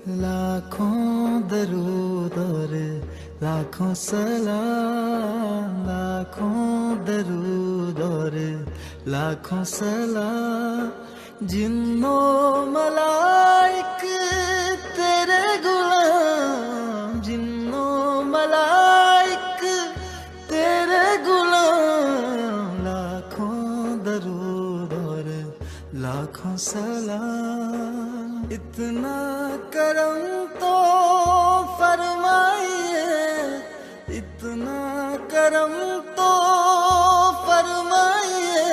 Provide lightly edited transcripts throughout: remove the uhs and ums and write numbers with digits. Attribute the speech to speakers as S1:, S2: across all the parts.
S1: लाखों दरूद और लाखों सलाम, लाखों दरूद और लाखों सलाम। जिन्नों मलाइक तेरे गुलाम, जिन्नों मलाइक तेरे गुलाम। लाखों दरूद और लाखों सलाम। इतना करम तो फरमाइए, इतना करम तो फरमाइए।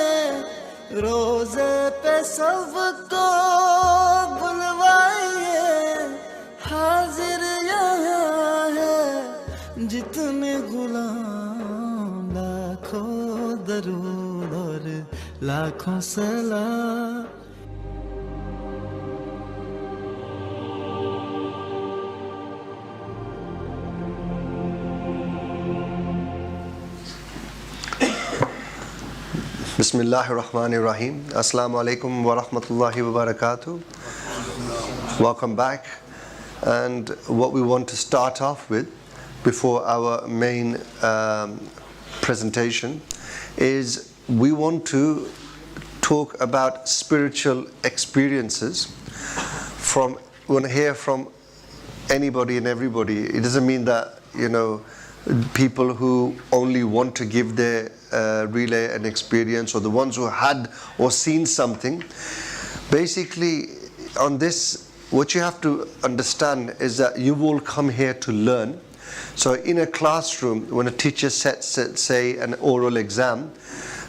S1: रोज़े पे सबको बुलवाइए, हाजिर यहाँ है जितने गुलाम। लाखों दरूद और लाखों सलाम।
S2: Bismillahirrahmanirrahim. Assalamu alaikum wa rahmatullahi wa barakatuh. Welcome back. And what we want to start off with before our main presentation is we want to talk about spiritual experiences from, we want to hear from anybody and everybody. It doesn't mean that, people who only want to give their relay an experience, or the ones who had or seen something. Basically, on this, what you have to understand is that you will come here to learn. So in a classroom, when a teacher sets, say, an oral exam,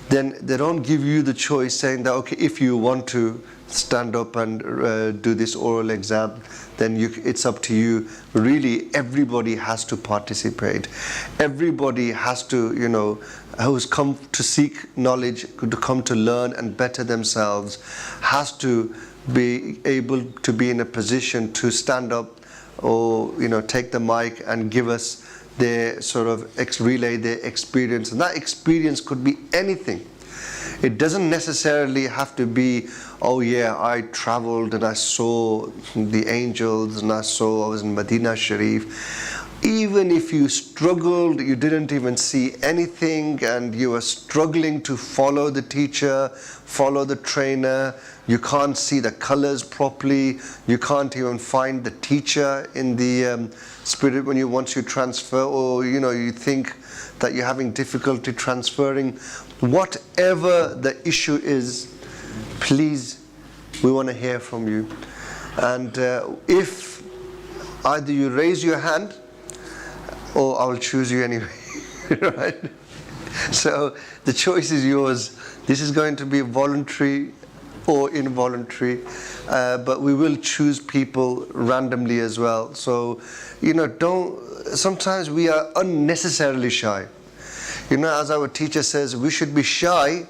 S2: then they don't give you the choice saying that, okay, if you want to stand up and do this oral exam, then it's up to you. Really, everybody has to participate. Everybody has to, who's come to seek knowledge, to come to learn and better themselves, has to be able to be in a position to stand up or, take the mic and give us their sort of relay their experience. And that experience could be anything. It doesn't necessarily have to be, oh yeah, I traveled and I saw the angels and I was in Medina Sharif. Even if you struggled, you didn't even see anything, and you were struggling to follow the teacher, follow the trainer, you can't see the colors properly, you can't even find the teacher in the spirit when once you transfer, or you think that you're having difficulty transferring. Whatever the issue is, please, we want to hear from you. And if either you raise your hand or I'll choose you anyway, right? So the choice is yours. This is going to be voluntary or involuntary, but we will choose people randomly as well. So, sometimes we are unnecessarily shy. As our teacher says, we should be shy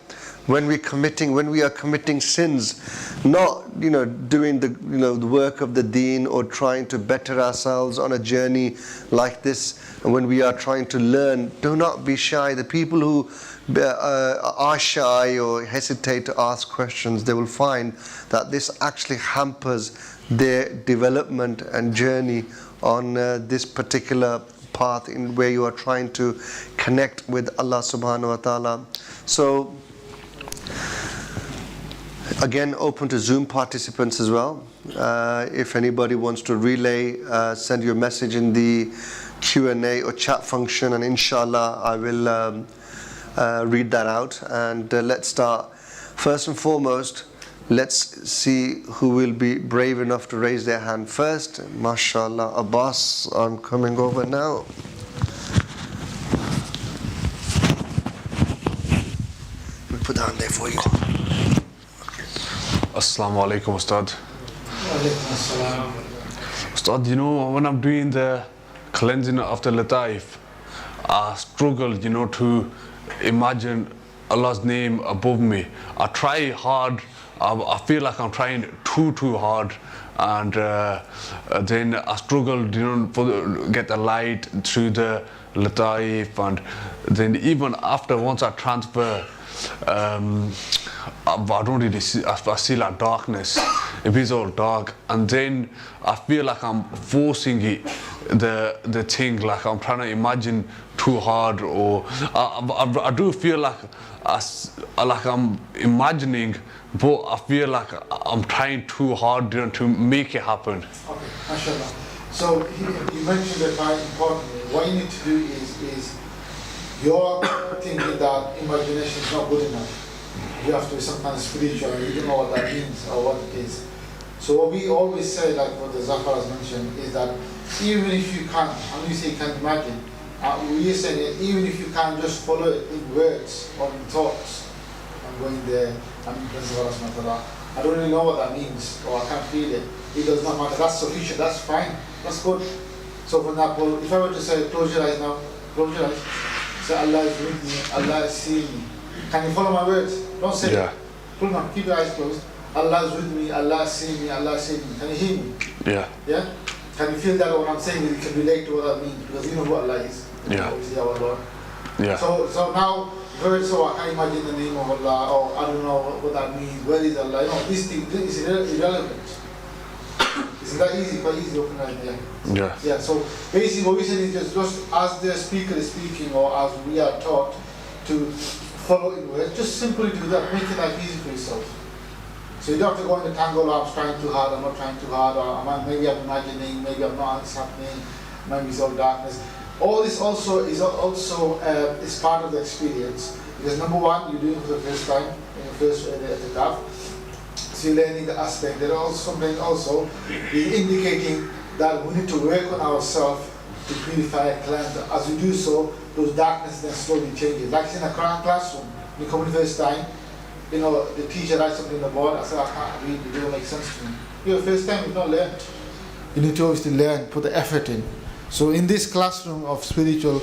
S2: when we are committing sins, not doing the the work of the deen or trying to better ourselves on a journey like this. And when we are trying to learn, do not be shy. The people who are shy or hesitate to ask questions, they will find that this actually hampers their development and journey on this particular path in where you are trying to connect with Allah subhanahu wa ta'ala. So again, open to Zoom participants as well. If anybody wants to relay, send your message in the Q&A or chat function, and inshallah I will read that out. And let's start. First and foremost, let's see who will be brave enough to raise their hand first. MashaAllah. Abbas, I'm coming over now. Let me put that on there for you.
S3: Assalamu alaikum, Ustad. Ustad, when I'm doing the cleansing of the Lataif, I struggle, to imagine Allah's name above me. I try hard. I feel like I'm trying too hard, and then I struggle, get the light through the Lataif, and then even after once I transfer, I I don't really see, I see like darkness. It is all dark, and then I feel like I'm forcing it, the thing, like I'm trying to imagine too hard, or I do feel like I'm imagining, but I feel like I'm trying too hard to make it happen.
S4: Okay, mashallah. So you mentioned that quite importantly. What you need to do is you're thinking that imagination is not good enough. You have to be some kind of spiritual, you don't know what that means or what it is. So what we always say, like what the Zafar has mentioned, is that even if you can't, and you say you can't imagine, we're saying that even if you can't just follow it in words or in thoughts, I'm going there, I don't really know what that means, or I can't feel it. It does not matter. That's sufficient. That's fine. That's good. So, for example, if I were to say, close your eyes now, close your eyes. Say, Allah is with me. Allah is seeing me. Can you follow my words? Don't say it. Pull them. Keep your eyes closed. Allah is with me. Allah is seeing me. Allah is seeing me. Can you hear me?
S3: Yeah.
S4: Yeah. Can you feel that what I'm saying? You can relate to what that means because you know who Allah is.
S3: Yeah.
S4: Obviously, our Lord.
S3: Yeah.
S4: So now. So I can't imagine the name of Allah, or I don't know what that means. Where is Allah? You know, this thing is irrelevant. It's that easy, quite easy to open right there.
S3: Yeah.
S4: Yeah. So basically, what we said is just as the speaker is speaking, or as we are taught to follow in words, just simply do that. Make it like easy for yourself. So you don't have to go in the tangle. I'm trying too hard. I'm not trying too hard. Or maybe I'm imagining. Maybe I'm not. It's happening. Maybe it's all darkness. All this also is part of the experience, because number one, you're doing it for the first time in your first Itikaf, so you're learning the aspect. There are also something also is indicating that we need to work on ourselves to purify and cleanse. As we do so, those darkness then slowly changes. Like in a classroom, you come in the first time, you know, the teacher writes something on the board. I say, I can't read. It doesn't make sense to me. You're the first time, you've not learned. You need to obviously learn, put the effort in. So in this classroom of spiritual,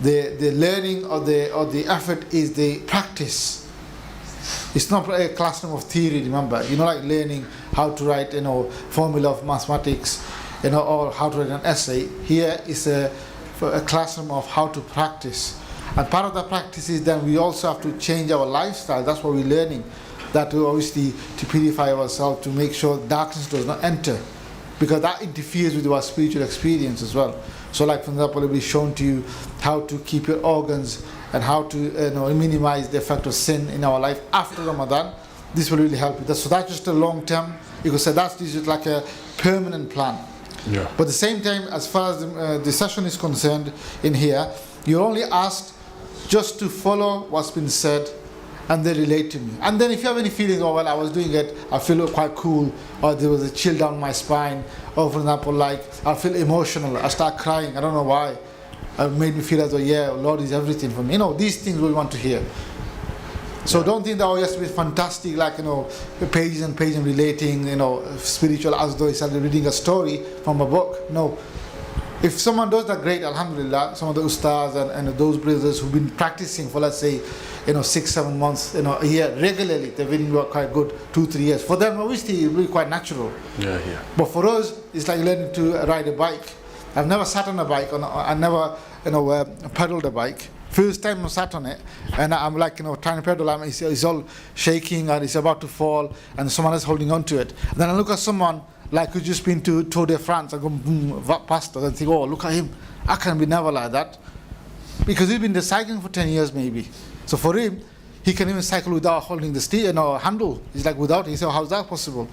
S4: the learning or the effort is the practice. It's not a classroom of theory, remember. You know, like learning how to write, formula of mathematics, or how to write an essay. Here is a classroom of how to practice. And part of the practice is then we also have to change our lifestyle. That's what we're learning. That we obviously to purify ourselves, to make sure darkness does not enter. Because that interferes with our spiritual experience as well. So like, for example, it will be shown to you how to keep your organs and how to minimize the effect of sin in our life after Ramadan. This will really help you. So that's just a long term. You could say that's just like a permanent plan.
S3: Yeah.
S4: But at the same time, as far as the session is concerned in here, you're only asked just to follow what's been said and they relate to me. And then if you have any feelings, oh well, I was doing it, I feel quite cool, or there was a chill down my spine, or for example, like I feel emotional, I start crying, I don't know why. It made me feel as though, yeah, Lord is everything for me. These things we want to hear. So don't think that it has to be fantastic, like pages and pages relating, spiritual, as though it's like reading a story from a book. No. If someone does that, great, alhamdulillah. Some of the Ustadhs and those brothers who've been practicing for, let's say, 6-7 months, a year regularly, they've been quite good, 2-3 years. For them, obviously, it's really quite natural.
S3: Yeah.
S4: But for us, it's like learning to ride a bike. I've never sat on a bike, I never, pedaled a bike. First time I sat on it, and I'm like, trying to pedal, it's all shaking, and it's about to fall, and someone is holding on to it. And then I look at someone like who's just been to Tour de France, I go boom, past us and think, oh, look at him. I can be never like that. Because he's been cycling for 10 years maybe. So for him, he can even cycle without holding the steer, handle. He's like without it. He said, how's that possible?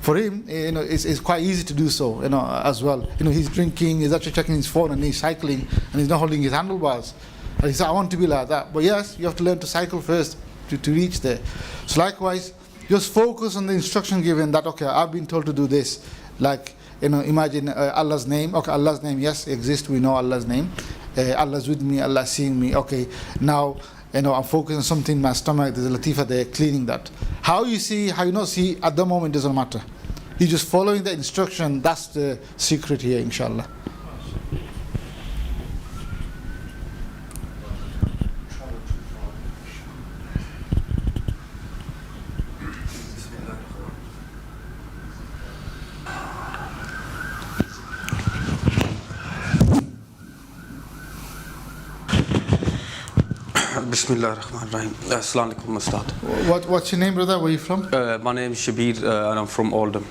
S4: For him, it's quite easy to do so, as well. He's drinking, he's actually checking his phone, and he's cycling, and he's not holding his handlebars. And he said, I want to be like that. But yes, you have to learn to cycle first to reach there. So likewise, just focus on the instruction given that, okay, I've been told to do this. Like, imagine Allah's name. Okay, Allah's name, yes, exists. We know Allah's name. Allah's with me, Allah's seeing me. Okay, now, I'm focusing on something in my stomach. There's a latifa there, cleaning that. How you see, how you not see, at the moment doesn't matter. You're just following the instruction. That's the secret here, inshallah.
S5: Bismillah ar-Rahman ar-Rahim. Assalamu alaikum, Ustad.
S4: What's your name, brother? Where are you from?
S5: My name is Shabir and I'm from Oldham.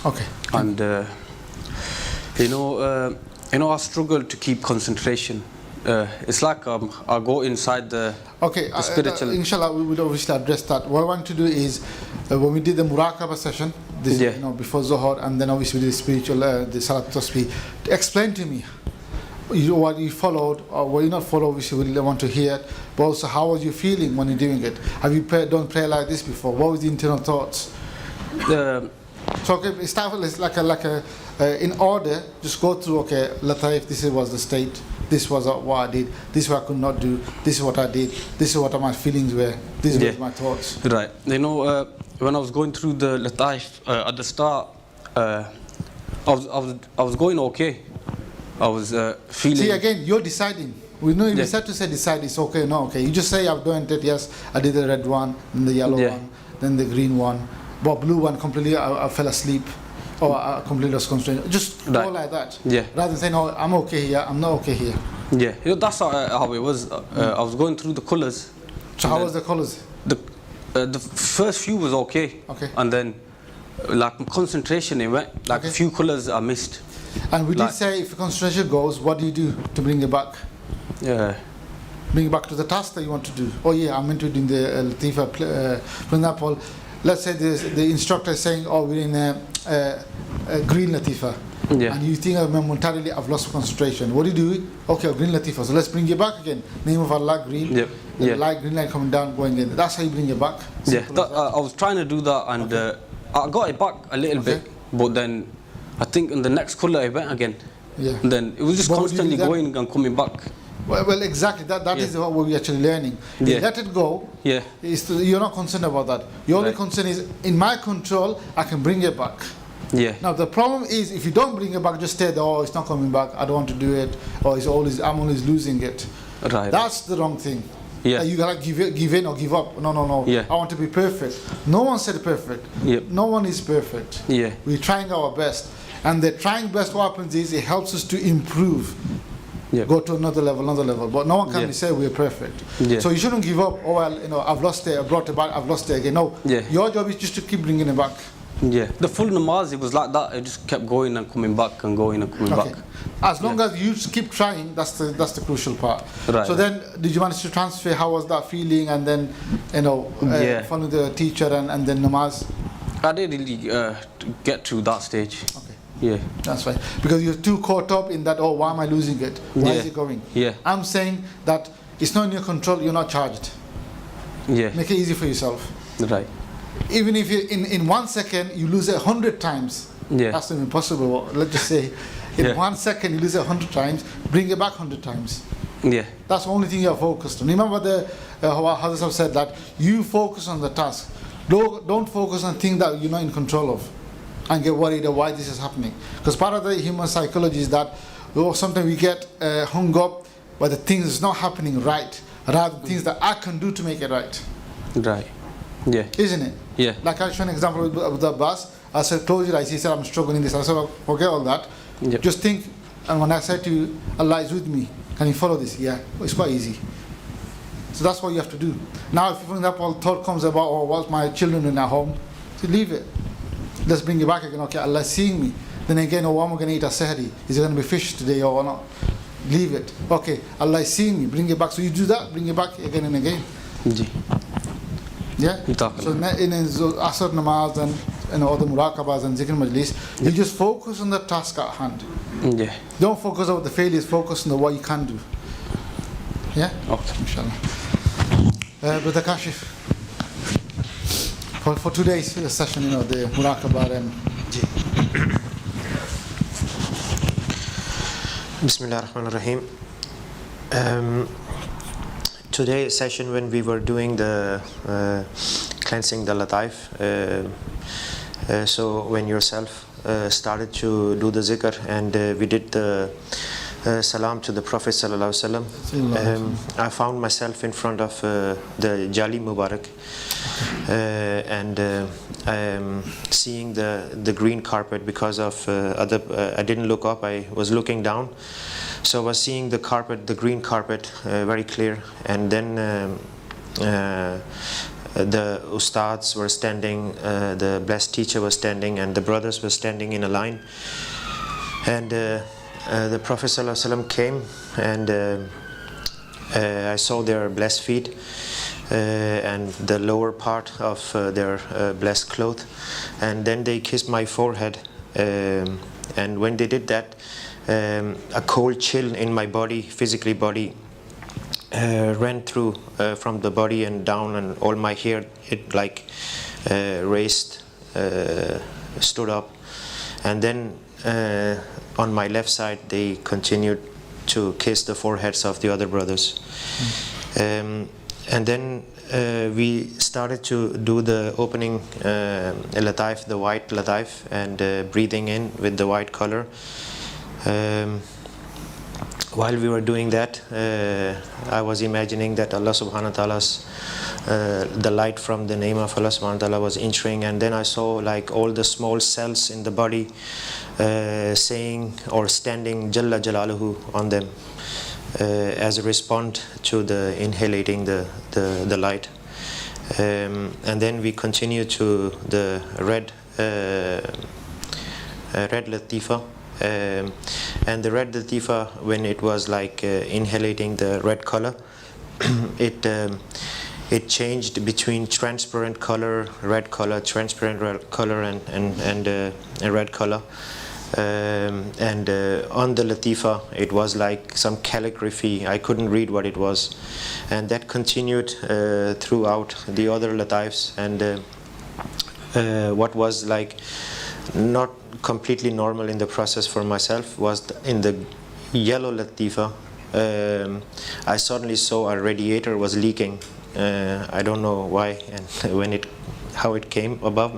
S4: Okay.
S5: And I struggle to keep concentration. It's like I go inside the spiritual.
S4: Inshallah, we will obviously address that. What I want to do is, when we did the Muraqabah session, this, before Zohar, and then obviously we did the spiritual, the Salat Tasbih, explain to me what you followed or what you not followed. Obviously, we want to hear it. But also, how was you feeling when you're doing it? Have you done prayer like this before? What was the internal thoughts? So okay, start with like a in order. Just go through. Okay, Lataif. This was the state. This was what I did. This is what I could not do. This is what I did. This is what my feelings were. This were my thoughts.
S5: Right. When I was going through the Lataif at the start, I was going okay. I was feeling.
S4: See, again, you're deciding. We know you said to say decide. It's okay. No, okay. You just say I've done it. Yes, I did the red one, then the yellow one, then the green one, but blue one completely. I fell asleep, or I completely lost concentration. Just go like that.
S5: Yeah.
S4: Rather than saying, "No, I'm okay here. I'm not okay here."
S5: Yeah. That's how it was. I was going through the colors.
S4: So how was the colors?
S5: The first few was okay.
S4: Okay.
S5: And then, like concentration, it went like a few colors I missed.
S4: And we did say if concentration goes, what do you do to bring it back?
S5: Yeah.
S4: Bring it back to the task that you want to do. Oh yeah, I'm into doing the Latifa. For example, let's say the instructor is saying, oh, we're in a green Latifa.
S5: Yeah.
S4: And you think momentarily I've lost concentration. What do you do? Okay, green Latifa. So let's bring it back again. Name of Allah, green.
S5: Yep.
S4: The light, green light coming down, going in. That's how you bring it back.
S5: Simple I was trying to do that, and I got it back a little bit, but then I think in the next colour I went again.
S4: Yeah.
S5: And then it was just constantly going and coming back.
S4: Well, exactly. That is what we're actually learning. You let it go.
S5: Yeah.
S4: You're not concerned about that. Your only concern is, in my control, I can bring it back.
S5: Yeah.
S4: Now the problem is, if you don't bring it back, just stay there. Oh, it's not coming back. I don't want to do it. Or I'm always losing it.
S5: Right.
S4: That's the wrong thing.
S5: Yeah.
S4: You gotta give in or give up. No.
S5: Yeah.
S4: I want to be perfect. No one said perfect.
S5: Yep.
S4: No one is perfect.
S5: Yeah.
S4: We're trying our best. And the trying best, what happens is it helps us to improve.
S5: Yep.
S4: Go to another level. But no one can say we're perfect.
S5: Yeah.
S4: So you shouldn't give up. Oh well, I've lost it. I brought it back. I've lost it again. No.
S5: Yeah.
S4: Your job is just to keep bringing it back.
S5: Yeah. The full namaz, it was like that. It just kept going and coming back and going and coming back.
S4: As long as you just keep trying, that's the crucial part.
S5: Right.
S4: So then, did you manage to transfer? How was that feeling? And then, following the teacher and then namaz.
S5: I didn't really get to that stage.
S4: Okay.
S5: Yeah.
S4: That's right. Because you're too caught up in that. Oh, why am I losing it? Why is it going?
S5: Yeah.
S4: I'm saying that it's not in your control. You're not charged.
S5: Yeah.
S4: Make it easy for yourself.
S5: Right.
S4: Even if you in 1 second you lose it 100 times, that's impossible. Let's just say, in 1 second you lose it 100 times, bring it back 100 times.
S5: Yeah.
S4: That's the only thing you are focused on. Remember how Hazrat have said that you focus on the task. Don't focus on things that you're not in control of, and get worried about why this is happening. Because part of the human psychology is that sometimes we get hung up by the things that's not happening right, rather than things that I can do to make it right.
S5: Right. Yeah.
S4: Isn't it?
S5: Yeah.
S4: Like I showed an example with Dabbagh. I said, close your eyes. He said, I'm struggling this. I said, well, forget all that.
S5: Yep.
S4: Just think, and when I said to you, Allah is with me, can you follow this? Yeah. It's quite easy. So that's what you have to do. Now, if, for example, thought comes about, oh, what's my children in at home? So leave it. Let's bring it back again. Okay, Allah is seeing me. Then again, oh, what am I going to eat at Sahri? Is it going to be fish today or not? Leave it. Okay, Allah is seeing me. Bring it back. So you do that, bring it back again and again. Yeah? So in Asr namaz and all the muraqabahs and zikr majlis, you just focus on the task at hand.
S5: Yeah.
S4: Don't focus on the failures, focus on what you can do. Yeah?
S5: Okay.
S4: Inshallah. Brother Kashif, for today's session, the muraqabah and
S6: Bismillah ar-Rahman ar-Rahim. Today's session, when we were doing the cleansing the lataif, so when yourself started to do the zikr and we did the salam to the Prophet sallallahu alaihi wasallam, I found myself in front of the Jali Mubarak, and seeing the green carpet because of I didn't look up, I was looking down. So I was seeing the carpet, the green carpet, very clear, and then the Ustadhs were standing, the blessed teacher was standing, and the brothers were standing in a line. And the Prophet ﷺ came, and I saw their blessed feet and the lower part of their blessed cloth, and then they kissed my forehead, and when they did that, a cold chill in my body, physically body, ran through from the body and down, and all my hair, it like raised, stood up, and then on my left side they continued to kiss the foreheads of the other brothers. And then we started to do the opening lataif, the white lataif, and breathing in with the white color. While we were doing that, I was imagining that Allah subhanahu wa ta'ala's the light from the name of Allah subhanahu wa ta'ala was entering, and then I saw like all the small cells in the body saying or standing Jalla Jalaluhu on them as a response to the inhalating the light. And then we continue to the red latifa. And the red latifa, when it was like inhalating the red color, it changed between transparent color, red color, transparent red color, and a red color. And on the latifa, it was like some calligraphy. I couldn't read what it was, and that continued throughout the other lataifs. And what was like not completely normal in the process for myself was in the yellow latifa. I suddenly saw a radiator was leaking. I don't know why and how it came above,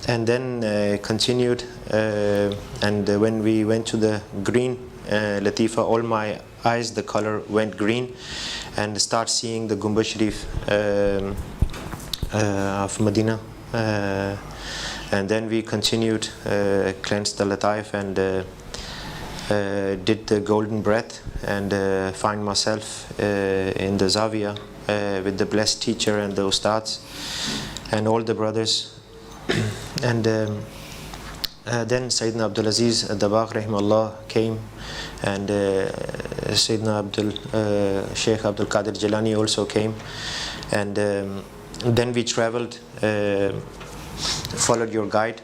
S6: and then continued. And when we went to the green latifa, all my eyes, the color went green, and start seeing the Gumbaz Sharif of Medina. And then we continued, cleansed the lataif, and did the golden breath, and find myself in the Zawiya with the blessed teacher and the Ustadhs and all the brothers. And then Sayyidina Abdul Aziz Dabbagh rahimahullah came, and Sayyidina Shaykh Abdul Qadir Jilani also came, and then we traveled, followed your guide.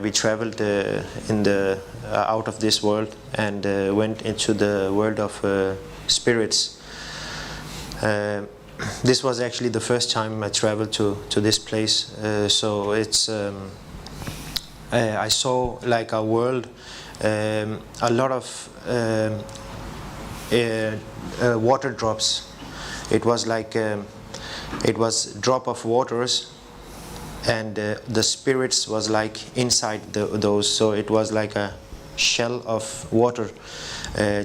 S6: We traveled in the out of this world, and went into the world of spirits. This was actually the first time I traveled to this place, so it's I saw like a world, a lot of water drops. It was like it was drop of waters, and the spirits was like inside those, so it was like a shell of water,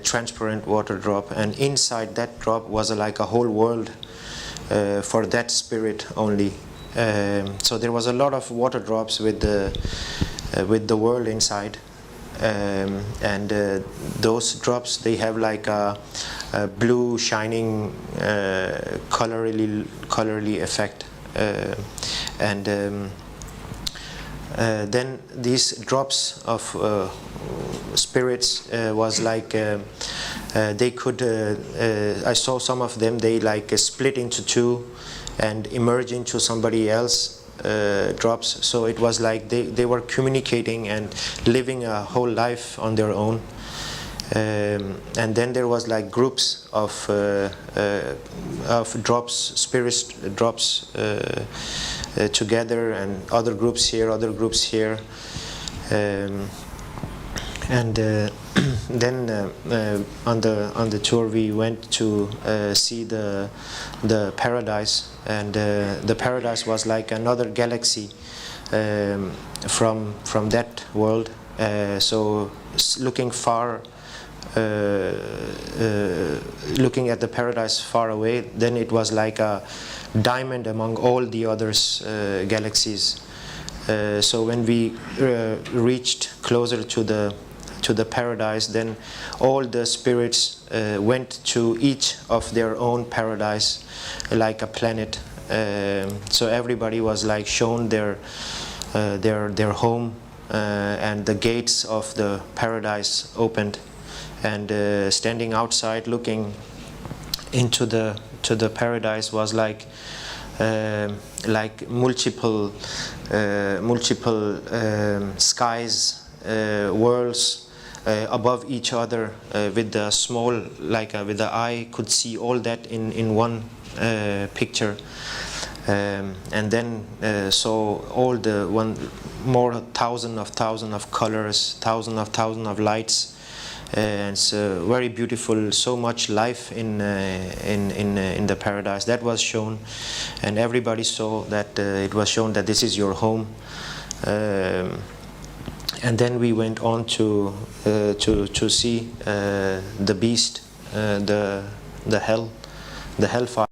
S6: transparent water drop, and inside that drop was like a whole world for that spirit only. So there was a lot of water drops with the world inside, and those drops, they have like a blue shining colorly effect. And then these drops of spirits was like they could I saw some of them, they like split into two and emerge into somebody else drops. So it was like they were communicating and living a whole life on their own. And then there was like groups of drops, spirit drops together, and other groups here, other groups here, and then on the tour we went to see the paradise, and the paradise was like another galaxy from that world. So looking far. Looking at the paradise far away, then it was like a diamond among all the others galaxies. So when we reached closer to to the paradise, then all the spirits went to each of their own paradise, like a planet. So everybody was like shown their home, and the gates of the paradise opened, and standing outside looking into the paradise was like multiple skies, worlds above each other, with the small, with the eye could see all that in one picture. And then saw all the thousands of colors, thousands of lights, and it's very beautiful. So much life in the paradise that was shown, and everybody saw that it was shown that this is your home. And then we went on to see the beast, the hellfire.